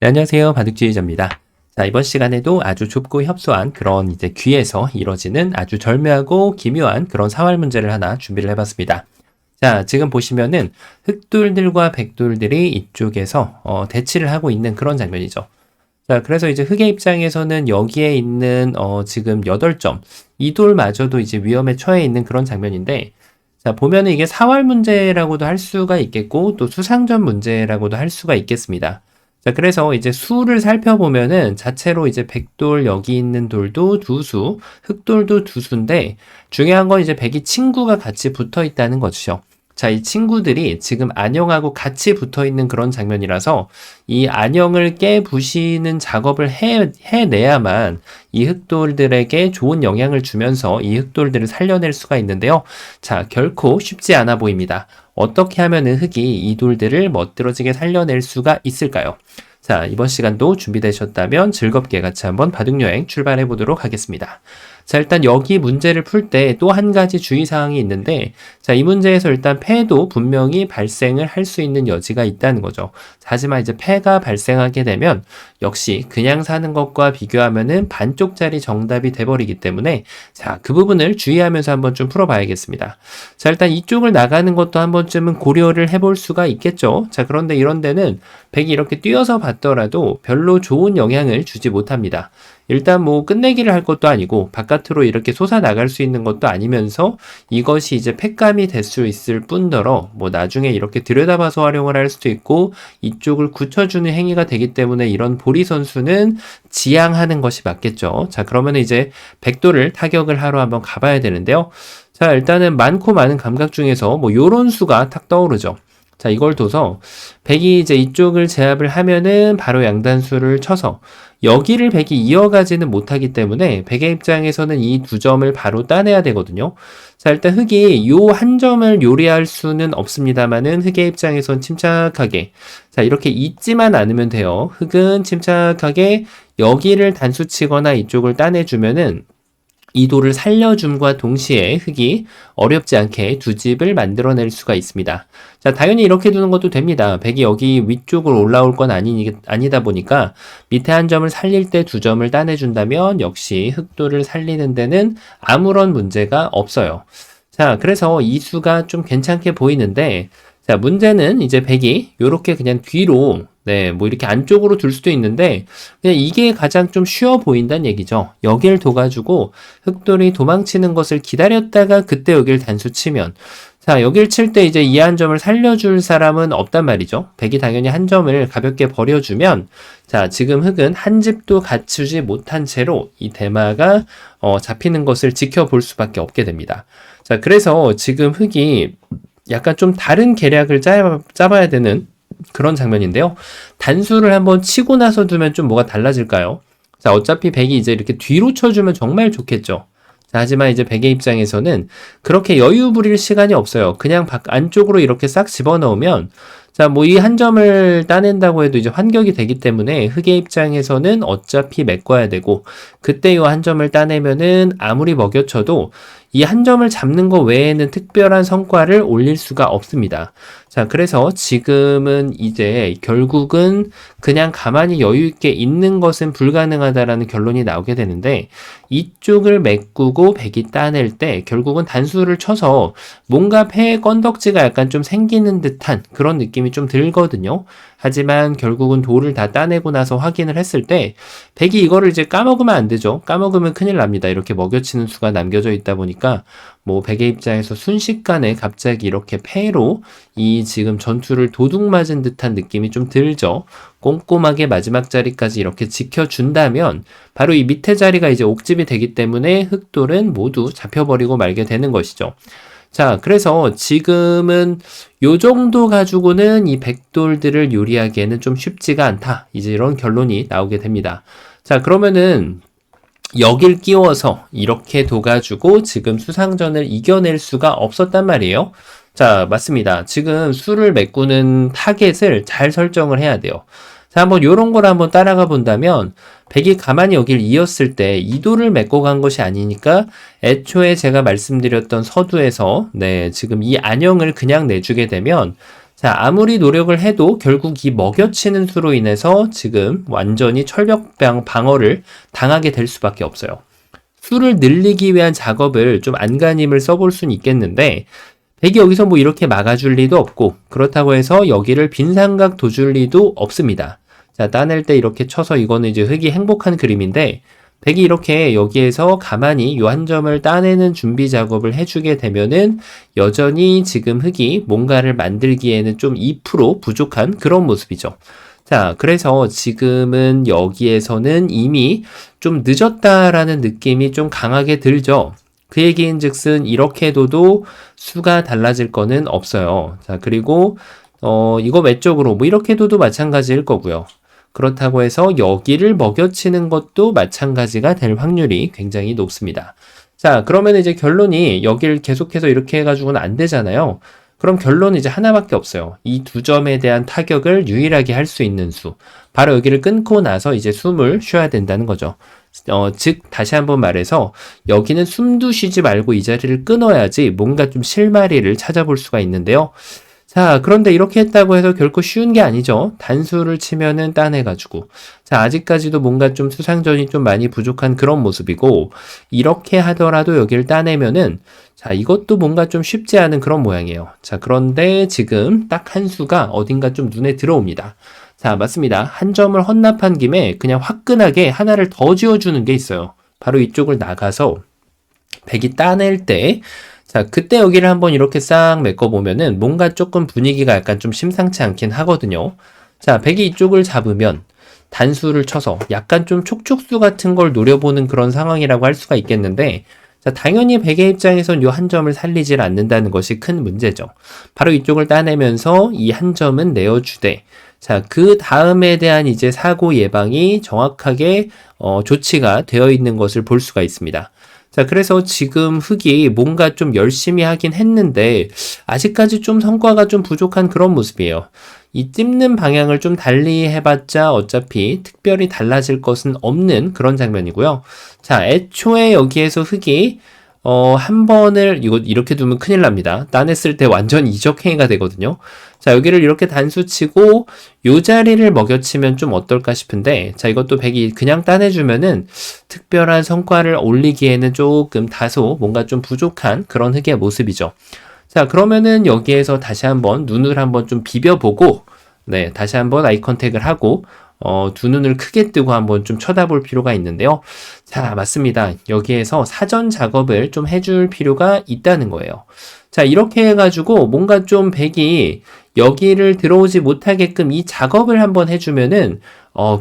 네, 안녕하세요. 바둑지휘자입니다. 자, 이번 시간에도 아주 좁고 협소한 그런 이제 귀에서 이뤄지는 아주 절묘하고 기묘한 그런 사활 문제를 하나 준비를 해봤습니다. 자, 지금 보시면은 흑돌들과 백돌들이 이쪽에서 대치를 하고 있는 그런 장면이죠. 자, 그래서 이제 흑의 입장에서는 여기에 있는 지금 8점, 이 돌마저도 이제 위험에 처해 있는 그런 장면인데, 자, 보면은 이게 사활 문제라고도 할 수가 있겠고, 또 수상전 문제라고도 할 수가 있겠습니다. 자, 그래서 이제 수를 살펴보면은 자체로 이제 백돌 여기 있는 돌도 두 수, 흑돌도 두 수인데, 중요한 건 이제 백이 친구가 같이 붙어 있다는 거죠. 자, 이 친구들이 지금 안형하고 같이 붙어 있는 그런 장면이라서 이 안형을 깨부시는 작업을 해내야만 이 흑돌들에게 좋은 영향을 주면서 이 흑돌들을 살려낼 수가 있는데요. 자, 결코 쉽지 않아 보입니다. 어떻게 하면은 흑이 이 돌들을 멋들어지게 살려낼 수가 있을까요? 자, 이번 시간도 준비되셨다면 즐겁게 같이 한번 바둑여행 출발해 보도록 하겠습니다. 자, 일단 여기 문제를 풀 때 또 한 가지 주의사항이 있는데, 자, 이 문제에서 일단 패도 분명히 발생을 할 수 있는 여지가 있다는 거죠. 하지만 이제 패가 발생하게 되면 역시 그냥 사는 것과 비교하면은 반쪽짜리 정답이 돼버리기 때문에, 자, 그 부분을 주의하면서 한번 좀 풀어봐야겠습니다. 자, 일단 이쪽을 나가는 것도 한 번쯤은 고려를 해볼 수가 있겠죠. 자, 그런데 이런 데는 백이 이렇게 뛰어서 봤더라도 별로 좋은 영향을 주지 못합니다. 일단 뭐 끝내기를 할 것도 아니고 바깥으로 이렇게 솟아 나갈 수 있는 것도 아니면서 이것이 이제 팩감이 될 수 있을 뿐더러 뭐 나중에 이렇게 들여다봐서 활용을 할 수도 있고 이쪽을 굳혀주는 행위가 되기 때문에 이런 보리 선수는 지양하는 것이 맞겠죠. 자, 그러면 이제 백도를 타격을 하러 한번 가봐야 되는데요. 자, 일단은 많고 많은 감각 중에서 뭐 요런 수가 탁 떠오르죠. 자, 이걸 둬서 백이 이제 이쪽을 제압을 하면은 바로 양단수를 쳐서 여기를 백이 이어가지는 못하기 때문에 백의 입장에서는 이 두 점을 바로 따내야 되거든요. 자, 일단 흑이 요 한 점을 요리할 수는 없습니다만은 흑의 입장에선 침착하게, 자, 이렇게 있지만 않으면 돼요. 흑은 침착하게 여기를 단수 치거나 이쪽을 따내주면은 이 돌을 살려줌과 동시에 흑이 어렵지 않게 두 집을 만들어낼 수가 있습니다. 자, 당연히 이렇게 두는 것도 됩니다. 백이 여기 위쪽으로 올라올 건 아니다 보니까 밑에 한 점을 살릴 때 두 점을 따내준다면 역시 흑돌을 살리는 데는 아무런 문제가 없어요. 자, 그래서 이 수가 좀 괜찮게 보이는데, 자, 문제는 이제 백이 요렇게 그냥 뒤로, 네, 뭐 이렇게 안쪽으로 둘 수도 있는데, 그냥 이게 가장 좀 쉬워 보인다는 얘기죠. 여길 둬가지고 흑돌이 도망치는 것을 기다렸다가 그때 여길 단수 치면, 자, 여길 칠 때 이제 이 한 점을 살려줄 사람은 없단 말이죠. 백이 당연히 한 점을 가볍게 버려주면, 자, 지금 흑은 한 집도 갖추지 못한 채로 이 대마가 잡히는 것을 지켜볼 수밖에 없게 됩니다. 자, 그래서 지금 흑이 약간 좀 다른 계략을 짜봐야 되는 그런 장면인데요. 단수를 한번 치고 나서 두면 좀 뭐가 달라질까요? 자, 어차피 백이 이제 이렇게 뒤로 쳐주면 정말 좋겠죠. 자, 하지만 이제 백의 입장에서는 그렇게 여유 부릴 시간이 없어요. 그냥 안쪽으로 이렇게 싹 집어넣으면, 자, 뭐 이 한 점을 따낸다고 해도 이제 환격이 되기 때문에 흑의 입장에서는 어차피 메꿔야 되고, 그때 이 한 점을 따내면은 아무리 먹여쳐도 이 한 점을 잡는 것 외에는 특별한 성과를 올릴 수가 없습니다. 자, 그래서 지금은 이제 결국은 그냥 가만히 여유 있게 있는 것은 불가능하다라는 결론이 나오게 되는데, 이쪽을 메꾸고 백이 따낼 때 결국은 단수를 쳐서 뭔가 패의 건덕지가 약간 좀 생기는 듯한 그런 느낌이 좀 들거든요. 하지만 결국은 돌을 다 따내고 나서 확인을 했을 때 백이 이거를 이제 까먹으면 안 되죠. 까먹으면 큰일 납니다. 이렇게 먹여치는 수가 남겨져 있다 보니까 뭐 백의 입장에서 순식간에 갑자기 이렇게 패로 이 지금 전투를 도둑 맞은 듯한 느낌이 좀 들죠. 꼼꼼하게 마지막 자리까지 이렇게 지켜준다면 바로 이 밑에 자리가 이제 옥집이 되기 때문에 흑돌은 모두 잡혀버리고 말게 되는 것이죠. 자, 그래서 지금은 요 정도 가지고는 이 백돌들을 요리하기에는 좀 쉽지가 않다. 이제 이런 결론이 나오게 됩니다. 자, 그러면은 여길 끼워서 이렇게 둬가지고 지금 수상전을 이겨낼 수가 없었단 말이에요. 자, 맞습니다. 지금 수를 메꾸는 타겟을 잘 설정을 해야 돼요. 자, 한번 요런 걸 한번 따라가 본다면 백이 가만히 여길 이었을 때 이도를 메꿔 간 것이 아니니까 애초에 제가 말씀드렸던 서두에서 네, 지금 이 안형을 그냥 내주게 되면 자, 아무리 노력을 해도 결국 이 먹여치는 수로 인해서 지금 완전히 철벽 방어를 당하게 될 수밖에 없어요. 수를 늘리기 위한 작업을 좀 안간힘을 써볼 수는 있겠는데 백이 여기서 뭐 이렇게 막아줄 리도 없고 그렇다고 해서 여기를 빈삼각 둬줄 리도 없습니다. 자, 따낼 때 이렇게 쳐서 이거는 이제 흙이 행복한 그림인데 백이 이렇게 여기에서 가만히 요 한 점을 따내는 준비 작업을 해주게 되면은 여전히 지금 흙이 뭔가를 만들기에는 좀 2% 부족한 그런 모습이죠. 자, 그래서 지금은 여기에서는 이미 좀 늦었다라는 느낌이 좀 강하게 들죠. 그 얘기인 즉슨 이렇게 둬도 수가 달라질 거는 없어요. 자, 그리고 이거 외적으로 뭐 이렇게 둬도 마찬가지일 거고요. 그렇다고 해서 여기를 먹여치는 것도 마찬가지가 될 확률이 굉장히 높습니다. 자, 그러면 이제 결론이 여기를 계속해서 이렇게 해가지고는 안 되잖아요. 그럼 결론은 이제 하나밖에 없어요. 이 두 점에 대한 타격을 유일하게 할 수 있는 수. 바로 여기를 끊고 나서 이제 숨을 쉬어야 된다는 거죠. 즉, 다시 한번 말해서 여기는 숨도 쉬지 말고 이 자리를 끊어야지 뭔가 좀 실마리를 찾아볼 수가 있는데요. 자, 그런데 이렇게 했다고 해서 결코 쉬운 게 아니죠. 단수를 치면은 따내가지고. 자, 아직까지도 뭔가 좀 수상전이 좀 많이 부족한 그런 모습이고, 이렇게 하더라도 여기를 따내면은, 자, 이것도 뭔가 좀 쉽지 않은 그런 모양이에요. 자, 그런데 지금 딱 한 수가 어딘가 좀 눈에 들어옵니다. 자, 맞습니다. 한 점을 헌납한 김에 그냥 화끈하게 하나를 더 지어주는 게 있어요. 바로 이쪽을 나가서 백이 따낼 때, 자, 그때 여기를 한번 이렇게 싹 메꿔보면은 뭔가 조금 분위기가 약간 좀 심상치 않긴 하거든요. 자, 백이 이쪽을 잡으면 단수를 쳐서 약간 좀 촉촉수 같은 걸 노려보는 그런 상황이라고 할 수가 있겠는데, 자, 당연히 백의 입장에선 이 한 점을 살리질 않는다는 것이 큰 문제죠. 바로 이쪽을 따내면서 이 한 점은 내어주되, 자, 그 다음에 대한 이제 사고 예방이 정확하게 조치가 되어 있는 것을 볼 수가 있습니다. 자, 그래서 지금 흙이 뭔가 좀 열심히 하긴 했는데 아직까지 좀 성과가 좀 부족한 그런 모습이에요. 이 찝는 방향을 좀 달리 해봤자 어차피 특별히 달라질 것은 없는 그런 장면이고요. 자, 애초에 여기에서 흙이 한 번을 이거 이렇게 두면 큰일 납니다. 따냈을 때 완전 이적행위가 되거든요. 자, 여기를 이렇게 단수 치고 요 자리를 먹여치면 좀 어떨까 싶은데, 자, 이것도 백이 그냥 따내주면은 특별한 성과를 올리기에는 조금 다소 뭔가 좀 부족한 그런 흙의 모습이죠. 자, 그러면은 여기에서 다시 한번 눈을 한번 좀 비벼보고, 네, 다시 한번 아이 컨택을 하고 두 눈을 크게 뜨고 한번 좀 쳐다볼 필요가 있는데요. 자, 맞습니다. 여기에서 사전 작업을 좀 해줄 필요가 있다는 거예요. 자, 이렇게 해가지고 뭔가 좀 백이 여기를 들어오지 못하게끔 이 작업을 한번 해주면은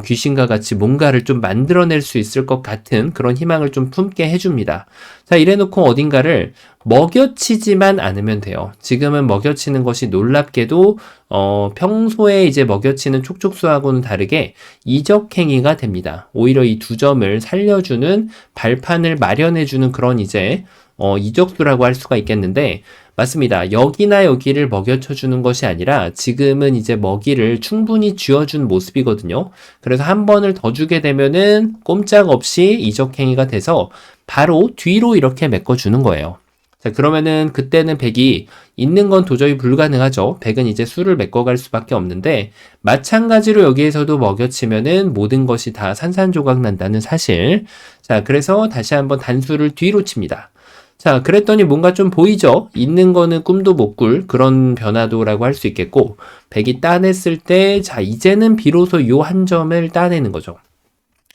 귀신과 같이 뭔가를 좀 만들어낼 수 있을 것 같은 그런 희망을 좀 품게 해줍니다. 자, 이래놓고 어딘가를 먹여치지만 않으면 돼요. 지금은 먹여치는 것이 놀랍게도 평소에 이제 먹여치는 촉촉수하고는 다르게 이적행위가 됩니다. 오히려 이 두 점을 살려주는 발판을 마련해주는 그런 이제 이적수라고 할 수가 있겠는데, 맞습니다. 여기나 여기를 먹여쳐주는 것이 아니라 지금은 이제 먹이를 충분히 쥐어준 모습이거든요. 그래서 한 번을 더 주게 되면은 꼼짝없이 이적행위가 돼서 바로 뒤로 이렇게 메꿔주는 거예요. 자, 그러면은 그때는 백이 있는 건 도저히 불가능하죠. 백은 이제 수를 메꿔갈 수밖에 없는데, 마찬가지로 여기에서도 먹여치면은 모든 것이 다 산산조각 난다는 사실. 자, 그래서 다시 한번 단수를 뒤로 칩니다. 자, 그랬더니 뭔가 좀 보이죠? 있는 거는 꿈도 못 꿀 그런 변화도라고 할 수 있겠고, 백이 따냈을 때, 자, 이제는 비로소 요 한 점을 따내는 거죠.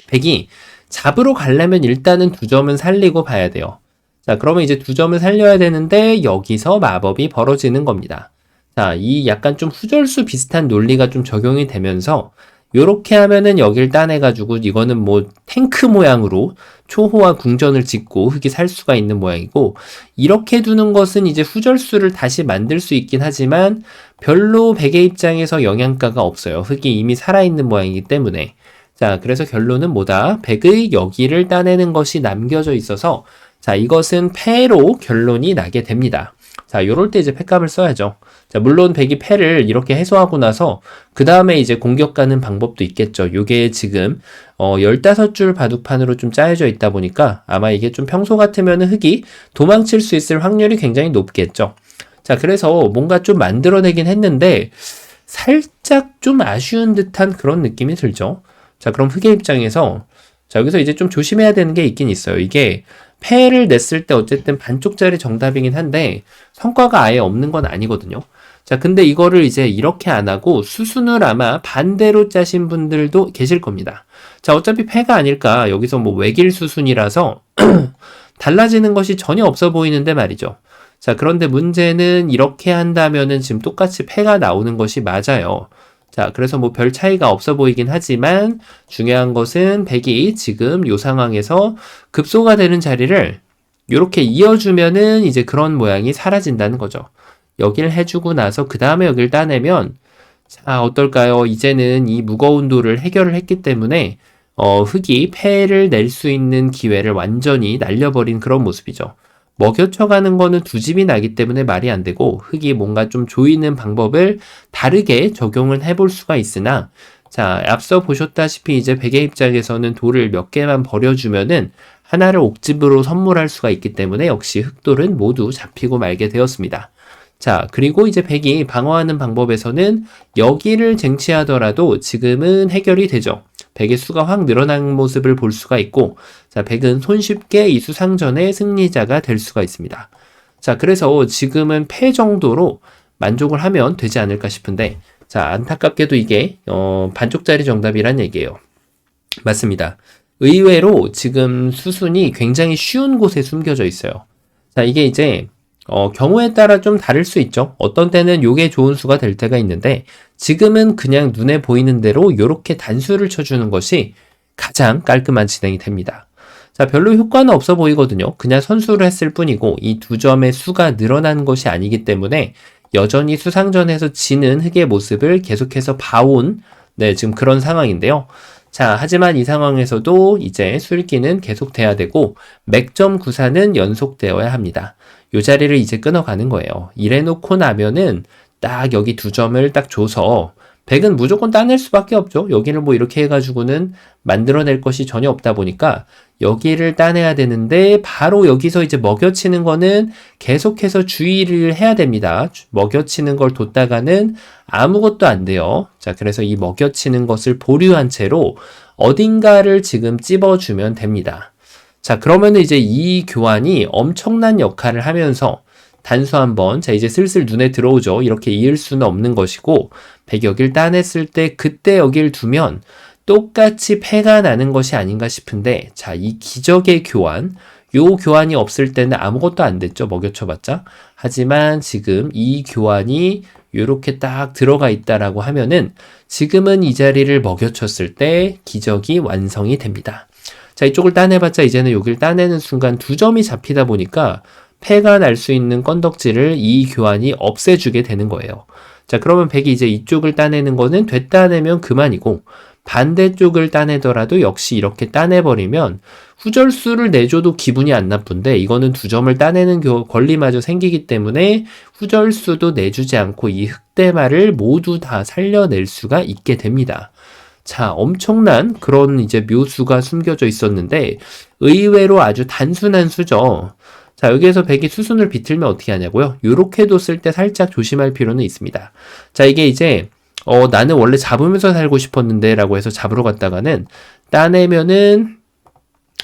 백이 잡으러 가려면 일단은 두 점은 살리고 봐야 돼요. 자, 그러면 이제 두 점을 살려야 되는데 여기서 마법이 벌어지는 겁니다. 자, 이 약간 좀 후절수 비슷한 논리가 좀 적용이 되면서 요렇게 하면은 여길 따내가지고 이거는 뭐 탱크 모양으로 초호화 궁전을 짓고 흙이 살 수가 있는 모양이고, 이렇게 두는 것은 이제 후절수를 다시 만들 수 있긴 하지만 별로 백의 입장에서 영향가가 없어요. 흙이 이미 살아있는 모양이기 때문에. 자, 그래서 결론은 뭐다? 백의 여기를 따내는 것이 남겨져 있어서, 자, 이것은 패로 결론이 나게 됩니다. 자, 요럴 때 이제 패값을 써야죠. 자, 물론 백이 패를 이렇게 해소하고 나서 그 다음에 이제 공격 가는 방법도 있겠죠. 요게 지금 15줄 바둑판으로 좀 짜여져 있다 보니까 아마 이게 좀 평소 같으면 흙이 도망칠 수 있을 확률이 굉장히 높겠죠. 자, 그래서 뭔가 좀 만들어내긴 했는데 살짝 좀 아쉬운 듯한 그런 느낌이 들죠. 자, 그럼 흑의 입장에서 자, 여기서 이제 좀 조심해야 되는 게 있긴 있어요. 이게 패를 냈을 때 어쨌든 반쪽짜리 정답이긴 한데 성과가 아예 없는 건 아니거든요. 자, 근데 이거를 이제 이렇게 안 하고 수순을 아마 반대로 짜신 분들도 계실 겁니다. 자, 어차피 패가 아닐까. 여기서 뭐 외길 수순이라서 달라지는 것이 전혀 없어 보이는데 말이죠. 자, 그런데 문제는 이렇게 한다면은 지금 똑같이 패가 나오는 것이 맞아요. 자, 그래서 뭐 별 차이가 없어 보이긴 하지만 중요한 것은 백이 지금 이 상황에서 급소가 되는 자리를 이렇게 이어주면은 이제 그런 모양이 사라진다는 거죠. 여길 해주고 나서 그 다음에 여길 따내면 자, 어떨까요? 이제는 이 무거운 돌을 해결을 했기 때문에 흑이 패를 낼 수 있는 기회를 완전히 날려버린 그런 모습이죠. 먹여쳐가는 거는 두 집이 나기 때문에 말이 안 되고 흑이 뭔가 좀 조이는 방법을 다르게 적용을 해볼 수가 있으나 자, 앞서 보셨다시피 이제 백의 입장에서는 돌을 몇 개만 버려주면은 하나를 옥집으로 선물할 수가 있기 때문에 역시 흑돌은 모두 잡히고 말게 되었습니다. 자, 그리고 이제 백이 방어하는 방법에서는 여기를 쟁취하더라도 지금은 해결이 되죠. 백의 수가 확 늘어난 모습을 볼 수가 있고, 자, 백은 손쉽게 이 수상전의 승리자가 될 수가 있습니다. 자, 그래서 지금은 패 정도로 만족을 하면 되지 않을까 싶은데, 자, 안타깝게도 이게, 반쪽짜리 정답이란 얘기예요. 맞습니다. 의외로 지금 수순이 굉장히 쉬운 곳에 숨겨져 있어요. 자, 이게 이제, 경우에 따라 좀 다를 수 있죠. 어떤 때는 요게 좋은 수가 될 때가 있는데 지금은 그냥 눈에 보이는 대로 요렇게 단수를 쳐주는 것이 가장 깔끔한 진행이 됩니다. 자, 별로 효과는 없어 보이거든요. 그냥 선수를 했을 뿐이고 이 두 점의 수가 늘어난 것이 아니기 때문에 여전히 수상전에서 지는 흑의 모습을 계속해서 봐온 지금 그런 상황인데요. 자, 하지만 이 상황에서도 이제 술기는 계속돼야 되고 맥점 구사는 연속되어야 합니다. 요 자리를 이제 끊어가는 거예요. 이래놓고 나면은 딱 여기 두 점을 딱 줘서 백은 무조건 따낼 수밖에 없죠. 여기를 뭐 이렇게 해가지고는 만들어낼 것이 전혀 없다 보니까 여기를 따내야 되는데 바로 여기서 이제 먹여치는 거는 계속해서 주의를 해야 됩니다. 먹여치는 걸 뒀다가는 아무것도 안 돼요. 자, 그래서 이 먹여치는 것을 보류한 채로 어딘가를 지금 찝어주면 됩니다. 자, 그러면 이제 이 교환이 엄청난 역할을 하면서 단수 한번, 자, 이제 슬슬 눈에 들어오죠. 이렇게 이을 수는 없는 것이고, 백 여길 따냈을 때 그때 여길 두면 똑같이 패가 나는 것이 아닌가 싶은데, 자, 이 기적의 교환, 요 교환이 없을 때는 아무것도 안 됐죠. 먹여쳐봤자. 하지만 지금 이 교환이 요렇게 딱 들어가 있다라고 하면은 지금은 이 자리를 먹여쳤을 때 기적이 완성이 됩니다. 자, 이쪽을 따내봤자 이제는 여기를 따내는 순간 두 점이 잡히다 보니까 패가 날 수 있는 건덕지를 이 교환이 없애주게 되는 거예요. 자, 그러면 백이 이제 이쪽을 따내는 거는 되따내면 그만이고 반대쪽을 따내더라도 역시 이렇게 따내버리면 후절수를 내줘도 기분이 안 나쁜데 이거는 두 점을 따내는 권리마저 생기기 때문에 후절수도 내주지 않고 이 흑대마를 모두 다 살려낼 수가 있게 됩니다. 자, 엄청난 그런 이제 묘수가 숨겨져 있었는데 의외로 아주 단순한 수죠. 자, 여기에서 백이 수순을 비틀면 어떻게 하냐고요? 요렇게 뒀을 때 살짝 조심할 필요는 있습니다. 자, 이게 이제 나는 원래 잡으면서 살고 싶었는데 라고 해서 잡으러 갔다가는 따내면은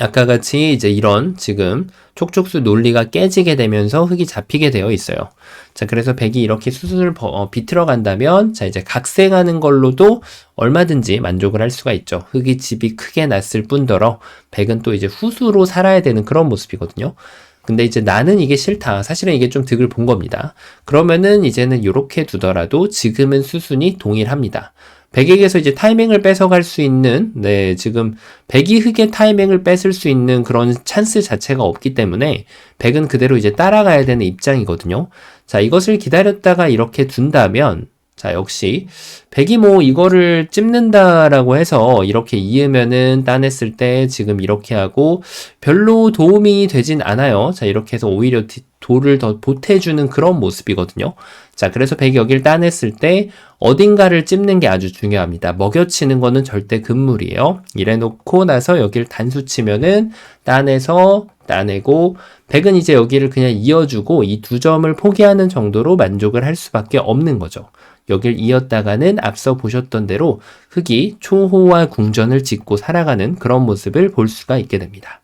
아까 같이 이제 이런 지금 촉촉수 논리가 깨지게 되면서 흑이 잡히게 되어 있어요. 자, 그래서 백이 이렇게 수순을 비틀어 간다면 자, 이제 각색하는 걸로도 얼마든지 만족을 할 수가 있죠. 흑이 집이 크게 났을 뿐더러 백은 또 이제 후수로 살아야 되는 그런 모습이거든요. 근데 이제 나는 이게 싫다. 사실은 이게 좀 득을 본 겁니다. 그러면은 이제는 이렇게 두더라도 지금은 수순이 동일합니다. 백에게서 이제 타이밍을 뺏어갈 수 있는, 지금 백이 흑의 타이밍을 뺏을 수 있는 그런 찬스 자체가 없기 때문에 백은 그대로 이제 따라가야 되는 입장이거든요. 자, 이것을 기다렸다가 이렇게 둔다면, 자, 역시 백이 뭐 이거를 찝는다라고 해서 이렇게 이으면은 따냈을 때 지금 이렇게 하고 별로 도움이 되진 않아요. 자, 이렇게 해서 오히려 돌을 더 보태주는 그런 모습이거든요. 자, 그래서 백이 여기를 따냈을 때 어딘가를 찝는 게 아주 중요합니다. 먹여치는 거는 절대 금물이에요. 이래 놓고 나서 여기를 단수 치면은 따내서 따내고 100은 이제 여기를 그냥 이어주고 이 두 점을 포기하는 정도로 만족을 할 수밖에 없는 거죠. 여길 이었다가는 앞서 보셨던 대로 흙이 초호화 궁전을 짓고 살아가는 그런 모습을 볼 수가 있게 됩니다.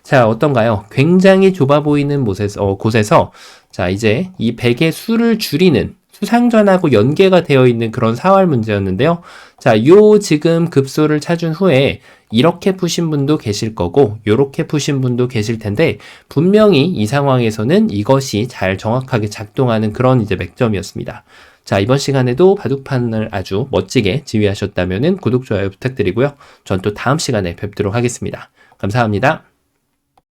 자, 어떤가요? 굉장히 좁아 보이는 곳에서 자, 이제 이 100의 수를 줄이는 수상전하고 연계가 되어 있는 그런 사활 문제였는데요. 자, 요 지금 급소를 찾은 후에 이렇게 푸신 분도 계실 거고 요렇게 푸신 분도 계실 텐데 분명히 이 상황에서는 이것이 잘 정확하게 작동하는 그런 이제 맥점이었습니다. 자, 이번 시간에도 바둑판을 아주 멋지게 지휘하셨다면 구독, 좋아요 부탁드리고요. 전 또 다음 시간에 뵙도록 하겠습니다. 감사합니다.